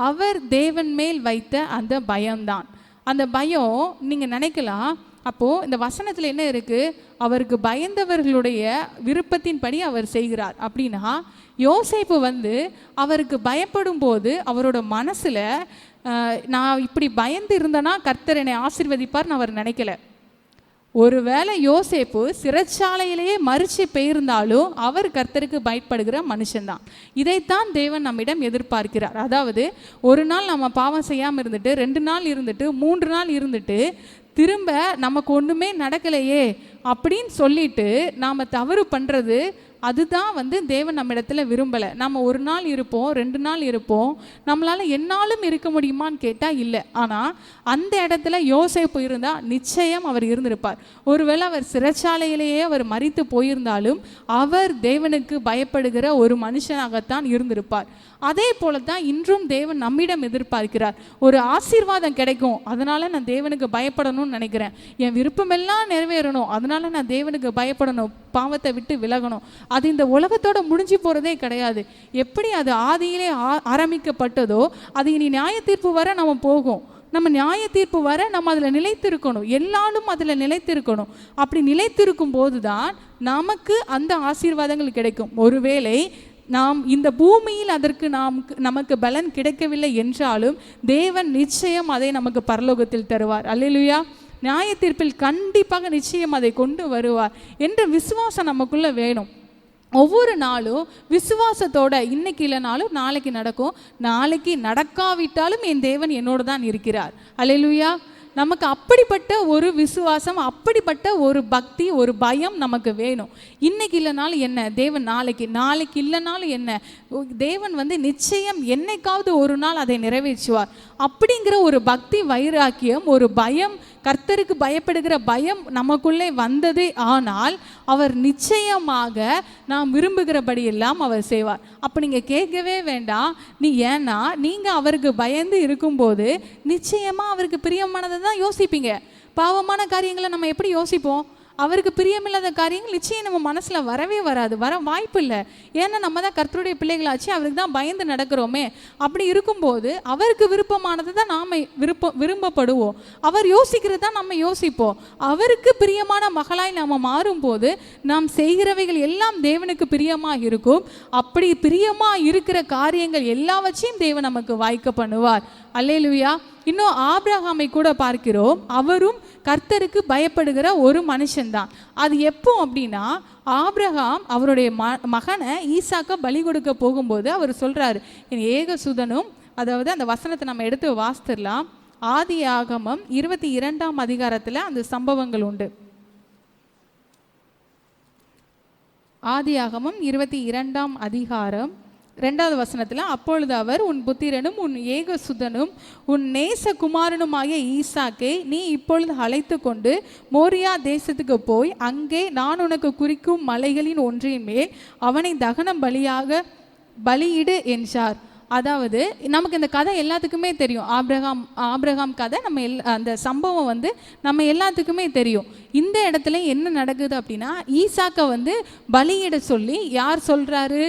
Speaker 2: அவர் தேவன் மேல் வைத்த அந்த பயம்தான். அந்த பயம் நீங்கள் நினைக்கலாம், அப்போது இந்த வசனத்தில் என்ன இருக்குது, அவருக்கு பயந்தவர்களுடைய விருப்பத்தின்படி அவர் செய்கிறார் அப்படின்னா, யோசேப்பு வந்து அவருக்கு பயப்படும் போது அவரோட மனசில் நான் இப்படி பயந்து இருந்தேன்னா கர்த்தர் என்னை ஆசீர்வதிப்பார்னு அவர் நினைக்கல. ஒருவேளை யோசேப்பு சிறைச்சாலையிலேயே மறித்து போயிருந்தாலும் அவர் கர்த்தருக்கு பயப்படுகிற மனுஷன்தான். இதைத்தான் தேவன் நம்மிடம் எதிர்பார்க்கிறார். அதாவது ஒரு நாள் நம்ம பாவம் செய்யாமல் இருந்துட்டு, 2 நாள் இருந்துட்டு, 3 நாள் இருந்துட்டு, திரும்ப நமக்கு ஒன்றுமே நடக்கலையே அப்படின்னு சொல்லிட்டு நாம் தவறு பண்ணுறது, அதுதான் வந்து தேவன் நம்ம இடத்துல விரும்பலை. நம்ம 1 நாள் இருப்போம், 2 நாள் இருப்போம், நம்மளால் என்னாலும் இருக்க முடியுமான்னு கேட்டால் இல்லை. ஆனால் அந்த இடத்துல யோசேப்பு இருந்தால் நிச்சயம் அவர் இருந்திருப்பார். ஒருவேளை அவர் சிறைச்சாலையிலேயே அவர் மரித்து போயிருந்தாலும் அவர் தேவனுக்கு பயப்படுகிற ஒரு மனுஷனாகத்தான் இருந்திருப்பார். அதே போல தான் இன்றும் தேவன் நம்மிடம் எதிர்பார்க்கிறார். ஒரு ஆசீர்வாதம் கிடைக்கும், அதனால நான் தேவனுக்கு பயப்படணும்னு நினைக்கிறேன், என் விருப்பமெல்லாம் நிறைவேறணும், அதனால நான் தேவனுக்கு பயப்படணும், பாவத்தை விட்டு விலகணும். அது இந்த உலகத்தோட முடிஞ்சு போகிறதே கிடையாது. எப்படி அது ஆதியிலே ஆரம்பிக்கப்பட்டதோ அது இனி நியாய தீர்ப்பு வர நம்ம போகும். நம்ம நியாய தீர்ப்பு வர நம்ம அதில் நிலைத்திருக்கணும், எல்லாரும் அதில் நிலைத்திருக்கணும். அப்படி நிலைத்திருக்கும் போது தான் நமக்கு அந்த ஆசீர்வாதங்கள் கிடைக்கும். ஒருவேளை நாம் இந்த பூமியில் அதற்கு நமக்கு பலன் கிடைக்கவில்லை என்றாலும் தேவன் நிச்சயம் அதை நமக்கு பரலோகத்தில் தருவார். அல்லேலூயா. நியாய தீர்ப்பில் கண்டிப்பாக நிச்சயம் அதை கொண்டு வருவார் என்ற விசுவாசம் நமக்குள்ளே வேணும். ஒவ்வொரு நாளும் விசுவாசத்தோட, இன்னைக்கு இல்லைனாலும் நாளைக்கு நடக்கும், நாளைக்கு நடக்காவிட்டாலும் என் தேவன் என்னோடு தான் இருக்கிறார். அல்லேலூயா. நமக்கு அப்படிப்பட்ட ஒரு விசுவாசம், அப்படிப்பட்ட ஒரு பக்தி, ஒரு பயம் நமக்கு வேணும். இன்னைக்கு இல்லைனாலும் என்ன, தேவன் நாளைக்கு இல்லைனாலும் என்ன, தேவன் வந்து நிச்சயம் என்னைக்காவது ஒரு நாள் அதை நிறைவேற்றுவார். அப்படிங்கிற ஒரு பக்தி வைராக்கியம், ஒரு பயம், கர்த்தருக்கு பயப்படுகிற பயம் நமக்குள்ளே வந்ததே ஆனால் அவர் நிச்சயமாக நாம் விரும்புகிறபடி எல்லாம் அவர் செய்வார். அப்போ நீங்கள் கேட்கவே வேண்டாம், ஏன்னா நீங்கள் அவருக்கு பயந்து இருக்கும்போது நிச்சயமாக அவருக்கு பிரியமானதை தான் யோசிப்பீங்க. பாவமான காரியங்களை நம்ம எப்படி யோசிப்போம்? அவருக்கு பிரியமில்லாத காரியங்கள் நிச்சயம் நம்ம மனசில் வரவே வராது, வர வாய்ப்பு இல்லை. ஏன்னா நம்ம தான் கர்த்தருடைய பிள்ளைகளாச்சு, அவருக்கு தான் பயந்து நடக்கிறோமே. அப்படி இருக்கும்போது அவருக்கு விருப்பமானது தான் நாம் விரும்பப்படுவோம், அவர் யோசிக்கிறது தான் நம்ம யோசிப்போம். அவருக்கு பிரியமான மகளாய் நாம் மாறும்போது நாம் செய்கிறவைகள் எல்லாம் தேவனுக்கு பிரியமாக இருக்கும். அப்படி பிரியமாக இருக்கிற காரியங்கள் எல்லாவற்றையும் தேவன் நமக்கு வாய்க்க பண்ணுவார். அல்லேலூயா. இன்னும் ஆபிரகாமை கூட பார்க்கிறோம், அவரும் கர்த்தருக்கு பயப்படுகிற ஒரு மனுஷன்தான். அது எப்போ அப்படின்னா, ஆபிரகாம் அவருடைய மகனை ஈசாக்க பலி கொடுக்க போகும்போது அவர் சொல்றாரு, என் ஏகசுதனும், அதாவது அந்த வசனத்தை நம்ம எடுத்து வாசித்துடலாம். ஆதியாகமம் 22ஆம் அதிகாரத்தில் அந்த சம்பவங்கள் உண்டு. ஆதியாகமம் 22ஆம் அதிகாரம் 2வது வசனத்தில், அப்பொழுது அவர், உன் புத்திரனும் உன் ஏகசுதனும் உன் நேசகுமாரனுமாகிய ஈசாக்கை நீ இப்பொழுது அழைத்து கொண்டு மோரியா தேசத்துக்கு போய் அங்கே நான் உனக்கு குறிக்கும் மலைகளின் ஒன்றின் மேல் அவனை தகனம் பலியிடு என்றார். அதாவது நமக்கு இந்த கதை எல்லாத்துக்குமே தெரியும். ஆபிரகாம் கதை நம்ம அந்த சம்பவம் வந்து நம்ம எல்லாத்துக்குமே தெரியும். இந்த இடத்துல என்ன நடக்குது அப்படின்னா, ஈசாக்கை வந்து பலியிட சொல்லி யார் சொல்றாரு?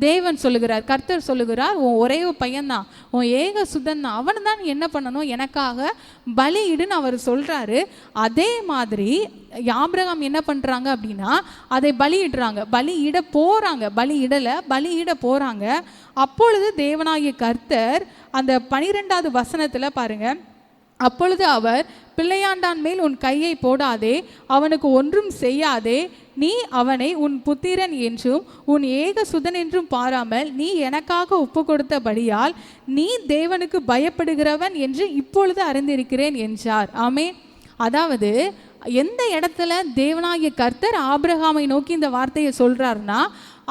Speaker 2: தேவன் சொல்லுகிறார், கர்த்தர் சொல்லுகிறார், உன் ஒரே பையன்தான், உன் ஏக சுதன் தான், அவனை தான் நீ என்ன பண்ணணும், எனக்காக பலியிடுன்னு அவர் சொல்றாரு. அதே மாதிரி ஆபிரகாம் என்ன பண்றாங்க அப்படின்னா, அதை பலியிடுறாங்க, பலியிட போறாங்க, பலியிட போறாங்க. அப்பொழுது தேவனாகிய கர்த்தர் அந்த 12வது வசனத்துல பாருங்க, அப்பொழுது அவர், பிள்ளையாண்டான் மேல் உன் கையை போடாதே, அவனுக்கு ஒன்றும் செய்யாதே, நீ அவனை உன் புத்திரன் என்றும் உன் ஏக சுதன் என்றும் பாராமல் நீ எனக்காக ஒப்பு கொடுத்தபடியால் நீ தேவனுக்கு பயப்படுகிறவன் என்று இப்பொழுது அறிந்திருக்கிறேன் என்றார். ஆமென். அதாவது எந்த இடத்துல தேவனாகிய கர்த்தர் ஆபிரகாமை நோக்கி இந்த வார்த்தையை சொல்றாருன்னா,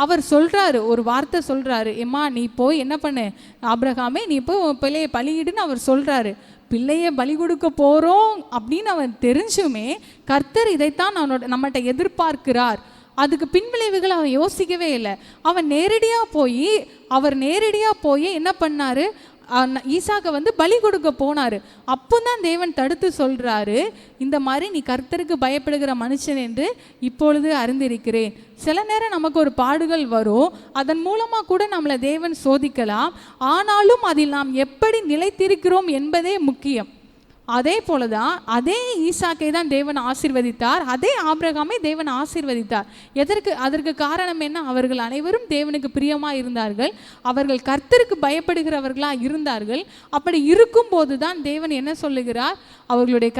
Speaker 2: அவர் சொல்றாரு, ஒரு வார்த்தை சொல்றாரு, எம்மா நீ போய் என்ன பண்ணு, ஆபிரகாமே நீ போய் பிள்ளையை பலியிடுன்னு அவர் சொல்றாரு. பிள்ளையை பலி கொடுக்க போறோம் அப்படின்னு அவன் தெரிஞ்சுமே கர்த்தர் இதைத்தான் நம்மகிட்ட எதிர்பார்க்கிறார். அதுக்கு பின்விளைவுகள் அவன் யோசிக்கவே இல்லை. அவர் நேரடியாக போய் என்ன பண்ணாரு, ஈசாக்கை வந்து பலி கொடுக்க போனாரு. அப்போதான் தேவன் தடுத்து சொல்றாரு, இந்த மாதிரி நீ கர்த்தருக்கு பயப்படுகிற மனுஷன் என்று இப்பொழுது அறிந்திருக்கிறேன். சில நேரம் நமக்கு ஒரு பாடுகள் வரும், அதன் மூலமா கூட நம்மளை தேவன் சோதிக்கலாம். ஆனாலும் அதில் நாம் எப்படி நிலைத்திருக்கிறோம் என்பதே முக்கியம். அதே போலதான் அதே ஈசாக்கை தான் தேவன் ஆசீர்வதித்தார், அதே ஆபிரகாமை தேவன் ஆசீர்வதித்தார். அதற்கு காரணம் என்ன? அவர்கள் அனைவரும் தேவனுக்கு பிரியமா இருந்தார்கள், அவர்கள் கர்த்தருக்கு பயப்படுகிறவர்களா இருந்தார்கள். அப்படி இருக்கும் போதுதான் தேவன் என்ன சொல்லுகிறார், அவர்களுடைய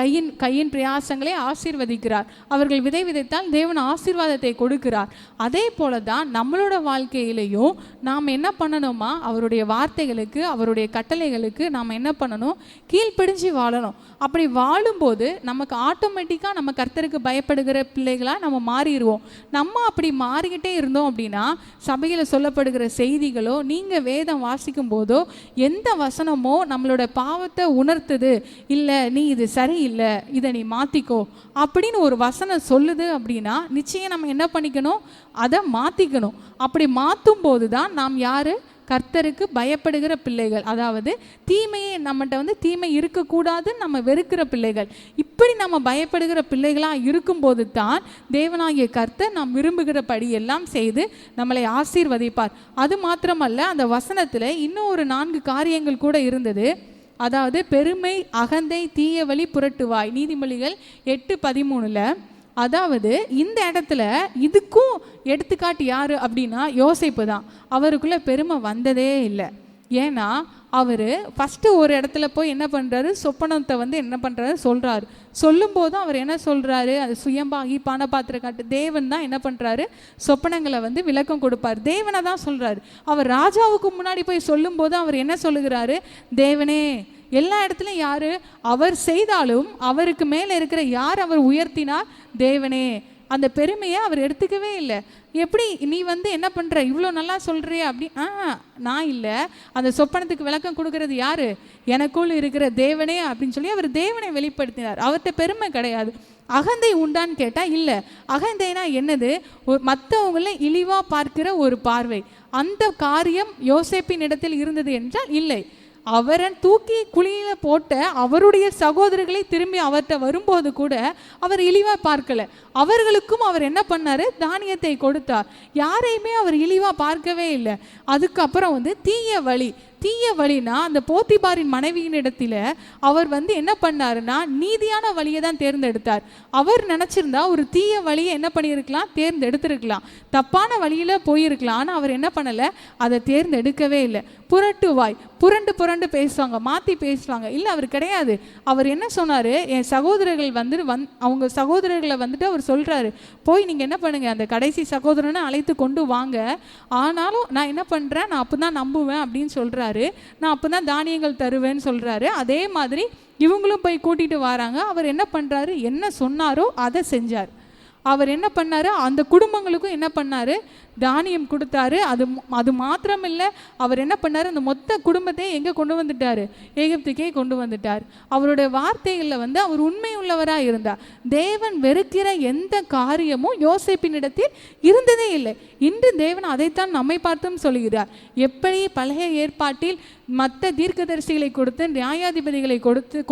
Speaker 2: கையின் பிரயாசங்களை ஆசீர்வதிக்கிறார். அவர்கள் விதை விதைத்தால் தேவன் ஆசீர்வாதத்தை கொடுக்கிறார். அதே போலதான் நம்மளோட வாழ்க்கையிலையும் நாம் என்ன பண்ணணுமா, அவருடைய வார்த்தைகளுக்கு, அவருடைய கட்டளைகளுக்கு நாம் என்ன பண்ணணும், கீழ்ப்படிஞ்சு வாழணும். அப்படி வாழும்போது நமக்கு ஆட்டோமேட்டிக்காக நம்ம கர்த்தருக்கு பயப்படுகிற பிள்ளைகளாக நம்ம மாறிடுவோம். நம்ம அப்படி மாறிக்கிட்டே இருந்தோம் அப்படின்னா, சபையில் சொல்லப்படுகிற செய்திகளோ, நீங்கள் வேதம் வாசிக்கும் போதோ, எந்த வசனமோ நம்மளோட பாவத்தை உணர்த்துது, இல்லை நீ இது சரியில்லை, இதை நீ மாற்றிக்கோ அப்படின்னு ஒரு வசனம் சொல்லுது அப்படின்னா, நிச்சயம் நம்ம என்ன பண்ணிக்கணும், அதை மாற்றிக்கணும். அப்படி மாற்றும் போது தான் நாம் யார், கர்த்தருக்கு பயப்படுகிற பிள்ளைகள். அதாவது தீமையை நம்மகிட்ட வந்து தீமை இருக்கக்கூடாதுன்னு நம்ம வெறுக்கிற பிள்ளைகள். இப்படி நம்ம பயப்படுகிற பிள்ளைகளாக இருக்கும்போது தான் தேவனாகிய கர்த்தர் நாம் விரும்புகிறபடி எல்லாம் செய்து நம்மளை ஆசீர்வதிப்பார். அது மாத்திரமல்ல, அந்த வசனத்தில் இன்னும் ஒரு 4 காரியங்கள் கூட இருந்தது. அதாவது பெருமை, அகந்தை, தீய வழி, புரட்டுவாய். நீதிமொழிகள் 8:13. அதாவது இந்த இடத்துல இதுக்கும் எடுத்துக்காட்டு யாரு அப்படின்னா யோசேப்பு தான். அவருக்குள்ள பெருமை வந்ததே இல்லை. ஏன்னா அவர் ஃபஸ்ட்டு ஒரு இடத்துல போய் என்ன பண்ணுறாரு, சொப்பனத்தை வந்து என்ன பண்ணுறாரு சொல்கிறாரு. சொல்லும் போதும் அவர் என்ன சொல்கிறாரு, அது சுயம்பாகி பானபாத்திர காட்டு, தேவன் தான் என்ன பண்ணுறாரு, சொப்பனங்களை வந்து விளக்கம் கொடுப்பார். தேவனை தான் சொல்கிறாரு. அவர் ராஜாவுக்கு முன்னாடி போய் சொல்லும் போது அவர் என்ன சொல்லுகிறாரு, தேவனே. எல்லா இடத்துலையும் யாரு அவர் செய்தாலும் அவருக்கு மேலே இருக்கிற யார் அவர் உயர்த்தினார், தேவனே. அந்த பெருமையை அவர் எடுத்துக்கவே இல்லை. எப்படி நீ வந்து என்ன பண்ணுற, இவ்வளோ நல்லா சொல்கிறிய அப்படி, நான் இல்லை, அந்த சொப்பனத்துக்கு விளக்கம் கொடுக்கறது யாரு, எனக்குள் இருக்கிற தேவனே அப்படின்னு சொல்லி அவர் தேவனை வெளிப்படுத்தினார். அவர்கிட்ட பெருமை கிடையாது. அகந்தை உண்டான்னு கேட்டால் இல்லை. அகந்தைனா என்னது, மற்றவங்கள இழிவாக பார்க்கிற ஒரு பார்வை. அந்த காரியம் யோசேப்பின் இடத்தில் இருந்தது என்றால் இல்லை. அவரை தூக்கி குழியில போட்ட அவருடைய சகோதரர்களை திரும்பி அவர்கிட்ட வரும்போது கூட அவர் இழிவா பார்க்கல. அவர்களுக்கும் அவர் என்ன பண்ணாரு, தானியத்தை கொடுத்தார். யாரையுமே அவர் இழிவா பார்க்கவே இல்லை. அதுக்கப்புறம் வந்து தீய வழினா அந்த போத்திபாரின் மனைவியின் இடத்துல அவர் வந்து என்ன பண்ணாருன்னா நீதியான வழியை தான் தேர்ந்தெடுத்தார். அவர் நினைச்சிருந்தா ஒரு தீய வழியை என்ன பண்ணியிருக்கலாம், தேர்ந்தெடுத்திருக்கலாம், தப்பான வழியில போயிருக்கலாம். ஆனால் அவர் என்ன பண்ணலை, அதை தேர்ந்தெடுக்கவே இல்லை. புரட்டுவாய், புரண்டு பேசுவாங்க, மாற்றி பேசுவாங்க. இல்லை, அவர் கிடையாது. அவர் என்ன சொன்னார், என் சகோதரர்கள் அவங்க சகோதரர்களை வந்துட்டு அவர் சொல்கிறாரு, போய் நீங்கள் என்ன பண்ணுங்க, அந்த கடைசி சகோதரனை அழைத்து கொண்டு வாங்க. ஆனாலும் நான் என்ன பண்ணுறேன், நான் அப்போ தான் நம்புவேன் அப்படின்னு சொல்கிறாரு. நான் அப்போ தான் தானியங்கள் தருவேன்னு சொல்கிறாரு. அதே மாதிரி இவங்களும் போய் கூட்டிகிட்டு வராங்க. அவர் என்ன பண்ணுறாரு, என்ன சொன்னாரோ அதை செஞ்சார். அவர் என்ன பண்ணாரு, அந்த குடும்பங்களுக்கும் என்ன பண்ணாரு, தானியம் கொடுத்தாரு. அது மாத்திரமில்லை, அவர் என்ன பண்ணாரு, அந்த மொத்த குடும்பத்தையும் எங்கே கொண்டு வந்துட்டாரு, எகிப்துக்கே கொண்டு வந்துட்டார். அவருடைய வார்த்தைகளில் அவர் உண்மை உள்ளவராக இருந்தார். தேவன் வெறுக்கிற எந்த காரியமும் யோசேப்பினிடத்தில் இருந்ததே இல்லை. இன்று தேவன் அதைத்தான் நம்மை பார்த்தும் சொல்கிறார். எப்படி பழைய ஏற்பாட்டில் மற்ற தீர்க்கதரிசிகளை கொடுத்து, நியாயாதிபதிகளை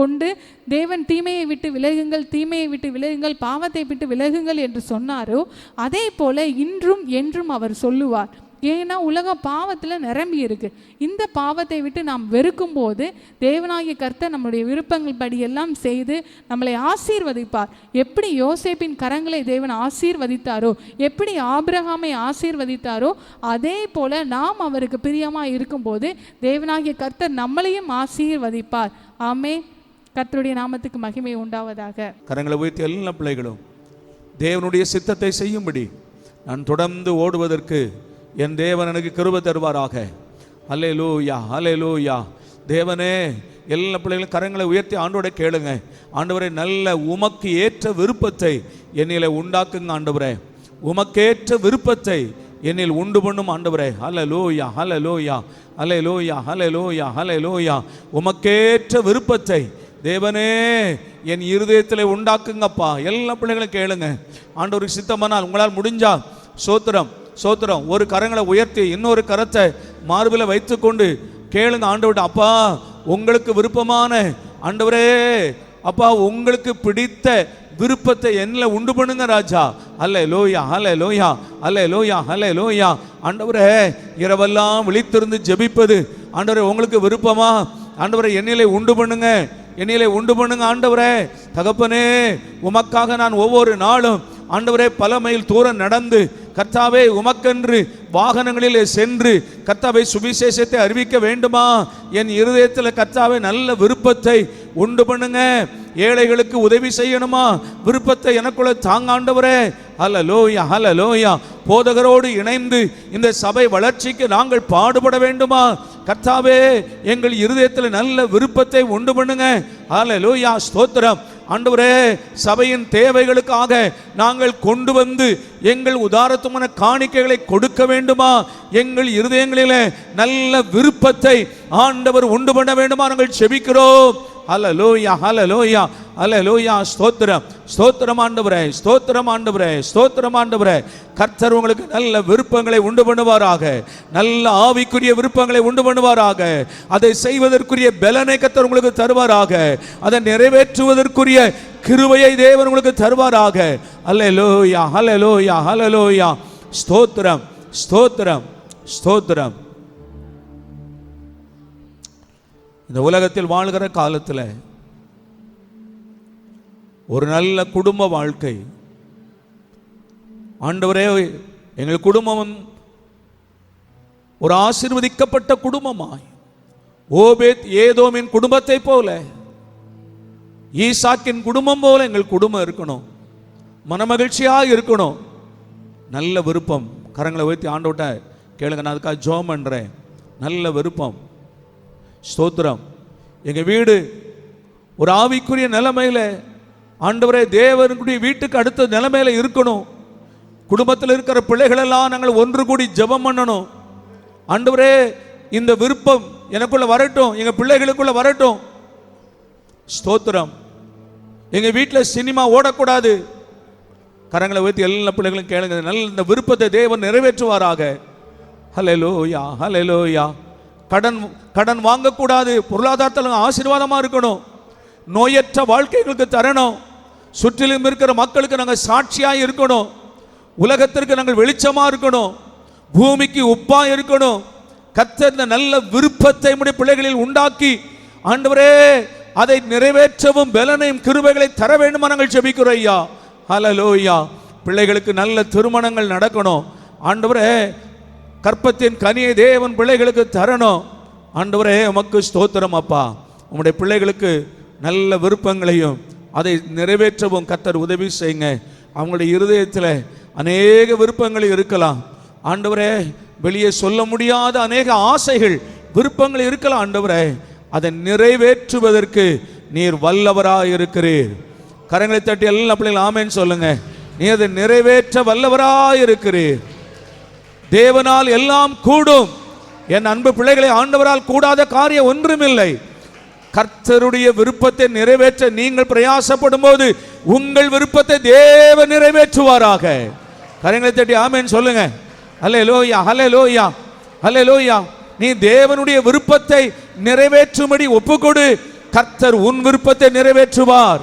Speaker 2: கொண்டு தேவன் தீமையை விட்டு விலகுங்கள், தீமையை விட்டு விலகுங்கள், பாவத்தை விட்டு விலகுங்கள் என்று சொன்னாரோ, அதே போல இன்றும் என்றும் அவர் சொல்லுவார். ஏன்னா உலகம் பாவத்தில் நிரம்பி இருக்கு. இந்த பாவத்தை விட்டு நாம் வெறுக்கும் போது தேவனாகிய கர்த்தர் நம்முடைய விருப்பங்கள் படியெல்லாம் செய்து நம்மளை ஆசீர்வதிப்பார். எப்படி யோசேப்பின் கரங்களை தேவன் ஆசீர்வதித்தாரோ, எப்படி ஆபிரகாமை ஆசீர்வதித்தாரோ, அதே போல நாம் அவருக்கு பிரியமாக இருக்கும்போது தேவனாகிய கர்த்தர் நம்மளையும் ஆசீர்வதிப்பார். ஆமே. கர்த்தருடைய நாமத்துக்கு மகிமை உண்டாவதாக.
Speaker 3: கரங்களை உயர்த்தி எல்லா பிள்ளைகளும் தேவனுடைய சித்தத்தை செய்யும்படி நான் தொடர்ந்து ஓடுவதற்கு என் தேவன் எனக்கு கிருபை தருவாராக. அல்லேலூயா, அல்லேலூயா. தேவனே, எல்லா பிள்ளைகளும் கரங்களை உயர்த்தி ஆண்டவரை கேளுங்க. ஆண்டவரே, நல்ல உமக்கு ஏற்ற விருப்பத்தை என்னில் உண்டாக்குங்க ஆண்டவரே. உமக்கேற்ற விருப்பத்தை என்னில் உண்டு பண்ணும் ஆண்டவரே. அல்லேலூயா, அல்லேலூயா, அல்லேலூயா, அல்லேலூயா, அல்லேலூயா. உமக்கேற்ற விருப்பத்தை தேவனே என் இருதயத்தில் உண்டாக்குங்கப்பா. எல்லா பிள்ளைகளும் கேளுங்க. ஆண்டவருக்கு சித்தமானால் உங்களால் முடிஞ்சா சோத்திரம், சோத்திரம். ஒரு கரங்களை உயர்த்தி இன்னொரு கரத்தை மார்பில் வைத்துக்கொண்டு கேளுங்க ஆண்டவர்கிட்ட. அப்பா, உங்களுக்கு விருப்பமான ஆண்டவரே, அப்பா உங்களுக்கு பிடித்த விருப்பத்தை என்னில் உண்டு பண்ணுங்க ராஜா. அல்லேலூயா, அல்லேலூயா, அல்லேலூயா, அல்லேலூயா. ஆண்டவரே, இரவெல்லாம் விழித்திருந்து ஜெபிப்பது ஆண்டவரே உங்களுக்கு விருப்பமா? ஆண்டவரே, என்னிலே உண்டு பண்ணுங்க, என்னிலே உண்டு பண்ணுங்க ஆண்டவரே. தகப்பனே, உமக்காக நான் ஒவ்வொரு நாளும் ஆண்டவரே பல மைல் தூரம் நடந்து கர்த்தாவே உமக்கென்று வாகனங்களிலே சென்று கர்த்தாவே சுவிசேஷத்தை அறிவிக்க வேண்டுமா? என் இருதயத்தில் கர்த்தாவே நல்ல விருப்பத்தை உண்டு பண்ணுங்க. ஏழைகளுக்கு உதவி செய்யணுமா? விருப்பத்தை எனக்குள்ள தாங்க ஆண்டவரே. ஹல்லேலூயா, ஹல்லேலூயா. போதகரோடு இணைந்து இந்த சபை வளர்ச்சிக்கு நாங்கள் பாடுபட வேண்டுமா? கர்த்தாவே, எங்கள் இருதயத்தில் நல்ல விருப்பத்தை உண்டு பண்ணுங்க. ஹல்லேலூயா, ஸ்தோத்திரம். ஆண்டவரே, சபையின் தேவைகளுக்காக நாங்கள் கொண்டு வந்து எங்கள் உதாரத்துவமான காணிக்கைகளை கொடுக்க வேண்டுமா? எங்கள் இருதயங்களிலே நல்ல விருப்பத்தை ஆண்டவர் உண்டு பண்ண வேண்டுமா? நாங்கள் செபிக்கிறோம். ஹல்லேலூயா, ஹல்லேலூயா, ஹல்லேலூயா. ஸ்தோத்திரம், ஸ்தோத்திரம் ஆண்டவரே, ஸ்தோத்திரம் ஆண்டவரே, ஸ்தோத்திரம் ஆண்டவரே. கர்த்தர் உங்களுக்கு நல்ல விருப்பங்களை உண்டு பண்ணுவாராக, நல்ல ஆவிக்குரிய விருப்பங்களை உண்டு பண்ணுவாராக. அதை செய்வதற்குரிய பலனை கர்த்தர் உங்களுக்கு தருவாராக, அதை நிறைவேற்றுவதற்குரிய கிருபையை தேவன் உங்களுக்கு தருவாராக. அல்லேலூயா, அல்லேலூயா, அல்லேலூயா. ஸ்தோத்திரம், ஸ்தோத்திரம், ஸ்தோத்திரம். இந்த உலகத்தில் வாழ்கிற காலத்தில் ஒரு நல்ல குடும்ப வாழ்க்கை ஆண்டவரே, எங்கள் குடும்பம் ஒரு ஆசீர்வதிக்கப்பட்ட குடும்பமாய் ஓபேத் ஏதோமின் குடும்பத்தை போல, ஈசாக்கின் குடும்பம் போல எங்கள் குடும்பம் இருக்கணும், மனமகிழ்ச்சியாக இருக்கணும். நல்ல விருப்பம். கரங்களை உயர்த்தி ஆண்டவர்ட்ட கேளுங்க. நான் அதுக்காக ஜெபம் பண்றேன். நல்ல விருப்பம். ஸ்தோத்திரம். எங்கள் வீடு ஒரு ஆவிக்குரிய நிலைமையில ஆண்டவரே தேவனுடைய வீட்டுக்கு அடுத்த நிலைமையில இருக்கணும். குடும்பத்தில் இருக்கிற பிள்ளைகளெல்லாம் நாங்கள் ஒன்று கூடி ஜெபம் பண்ணணும். ஆண்டவரே, இந்த விருப்பம் எனக்குள்ள வரட்டும், எங்க பிள்ளைகளுக்குள்ள வரட்டும். ஸ்தோத்திரம். எங்க வீட்டில் சினிமா ஓடக்கூடாது. கரங்களை வைத்து எல்லா பிள்ளைகளும் கேளுங்க. நல்ல இந்த விருப்பத்தை தேவன் நிறைவேற்றுவாராக. ஹல்லேலூயா, ஹல்லேலூயா. கடன் வாங்கக்கூடாது. பொருளாதாரத்தில் ஆசீர்வாதமா இருக்கணும். நோயற்ற வாழ்க்கைகளுக்கு தரணும். சுற்றிலும் இருக்கிற மக்களுக்கு நாங்கள் சாட்சியாக இருக்கணும். உலகத்திற்கு நாங்கள் வெளிச்சமா இருக்கணும். பூமிக்கு உப்பா இருக்கணும். கர்த்தர் இந்த நல்ல விருப்பத்தை நம்முடைய பிள்ளைகளில் உண்டாக்கி ஆண்டவரே அதை நிறைவேற்றவும் பலனையும் கிருபைகளை தர வேண்டுமா நாங்கள் ஜெபிக்கிறோம் ஐயா. ஹல்லேலூயா. பிள்ளைகளுக்கு நல்ல திருமணங்கள் நடக்கணும். ஆண்டவரே, கற்பத்தின் கனியை தேவன் பிள்ளைகளுக்கு தரணும். ஆண்டவரே, உமக்கு ஸ்தோத்திரம் அப்பா. உம்முடைய பிள்ளைகளுக்கு நல்ல விருப்பங்களையும் அதை நிறைவேற்றவும் கர்த்தர் உதவி செய்யுங்க. அவங்களுடைய இருதயத்தில் அநேக விருப்பங்கள் இருக்கலாம் ஆண்டவரே. வெளியே சொல்ல முடியாத அநேக ஆசைகள், விருப்பங்கள் இருக்கலாம் ஆண்டவரே. அதை நிறைவேற்றுவதற்கு நீர் வல்லவராக இருக்கிறீர். கரங்களை தட்டி எல்லா பிள்ளைகளும் ஆமேன்னு சொல்லுங்க. நீ அதை நிறைவேற்ற வல்லவராயிருக்கிறீர். தேவனால் எல்லாம் கூடும். என் அன்பு பிள்ளைகளை, ஆண்டவரால் கூடாத காரியம் ஒன்றுமில்லை. கர்த்தருடைய விருப்பத்தை நிறைவேற்ற நீங்கள் பிரயாசப்படும் போது உங்கள் விருப்பத்தை தேவன் நிறைவேற்றுவாராக. கரங்களை தட்டி ஆமென் சொல்லுங்க. அல்லேலூயா, அல்லேலூயா, அல்லேலூயா. நீ தேவனுடைய விருப்பத்தை நிறைவேற்றும்படி ஒப்புக்கொடு. கர்த்தர் உன் விருப்பத்தை நிறைவேற்றுவார்.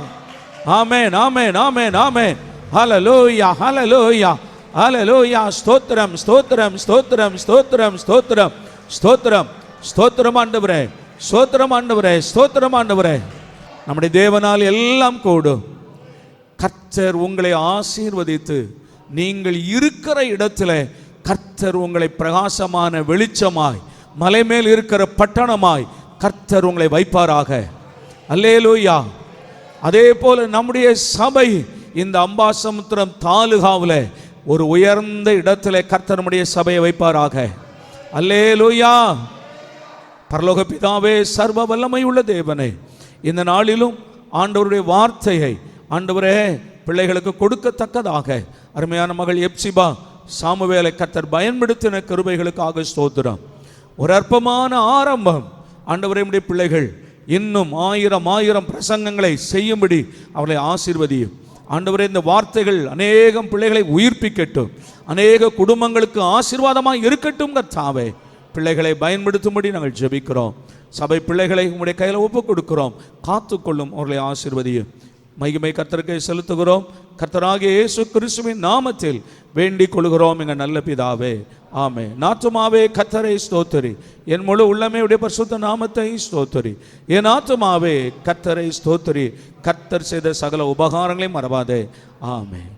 Speaker 3: ஆமென், ஆமென், ஆமென், ஆமென். ஹல்லேலூயா, ஹல்லேலூயா, ஹல்லேலூயா. ஸ்தோத்திரம், ஸ்தோத்திரம், ஸ்தோத்திரம், ஸ்தோத்திரம், ஸ்தோத்திரம், ஸ்தோத்திரம், ஸ்தோத்திரம் ஆண்டவரே, ஸ்தோத்திரம் ஆண்டவரே, ஸ்தோத்திரம் ஆண்டவரே. நம்முடைய தேவனால் எல்லாம் கூடும். கர்த்தர் உங்களை ஆசீர்வதித்து நீங்கள் இருக்கிற இடத்துல கர்த்தர் உங்களை பிரகாசமான வெளிச்சமாய், மலை மேல் இருக்கிற பட்டணமாய் கர்த்தர் உங்களை வைப்பாராக. அல்லேலூயா. அதே போல நம்முடைய சபை இந்த அம்பாசமுத்திரம் தாலுகாவில் ஒரு உயர்ந்த இடத்துல கர்த்தர் நம்முடைய சபையை வைப்பாராக. அல்லேலூயா. பரலோக பிதாவே, சர்வ வல்லமை உள்ள தேவனே, இந்த நாளிலும் ஆண்டவருடைய வார்த்தையை ஆண்டவரே பிள்ளைகளுக்கு கொடுக்கத்தக்கதாக அருமையான மகள் எப்சிபா சாமுவேலை கர்த்தர் பயன்படுத்தின கிருபைகளுக்காக ஸ்தோத்திரம். ஒரு அற்பமான ஆரம்பம் ஆண்டவரே. நம்முடைய பிள்ளைகள் இன்னும் ஆயிரம் பிரசங்கங்களை செய்யும்படி அவர்களை ஆசீர்வதியும் ஆண்டவரே. இந்த வார்த்தைகள் அநேகம் பிள்ளைகளை உயிர்ப்பிக்கட்டும், அநேக குடும்பங்களுக்கு ஆசீர்வாதமாக இருக்கட்டும். கர்த்தாவே, பிள்ளைகளை பயன்படுத்தும்படி நாங்கள் ஜெபிக்கிறோம். சபை பிள்ளைகளை உங்களுடைய கையில் ஒப்புக் கொடுக்கிறோம். காத்துக்கொள்ளும், அவர்களை ஆசீர்வதியும். மகிமை கர்த்தருக்கு செலுத்துகிறோம். கர்த்தராகிய இயேசு கிறிஸ்துவின் நாமத்தில் வேண்டிக் கொள்கிறோம் எங்கள் நல்ல பிதாவே, ஆமென். ஆத்துமாவே கர்த்தரை ஸ்தோத்திரி, என் முழு உள்ளமே உடைய பரிசுத்த நாமத்தை ஸ்தோத்திரி. என் ஆத்துமாவே கர்த்தரை ஸ்தோத்திரி, கர்த்தர் செய்த சகல உபகாரங்களையும் மறவாதே, ஆமென்.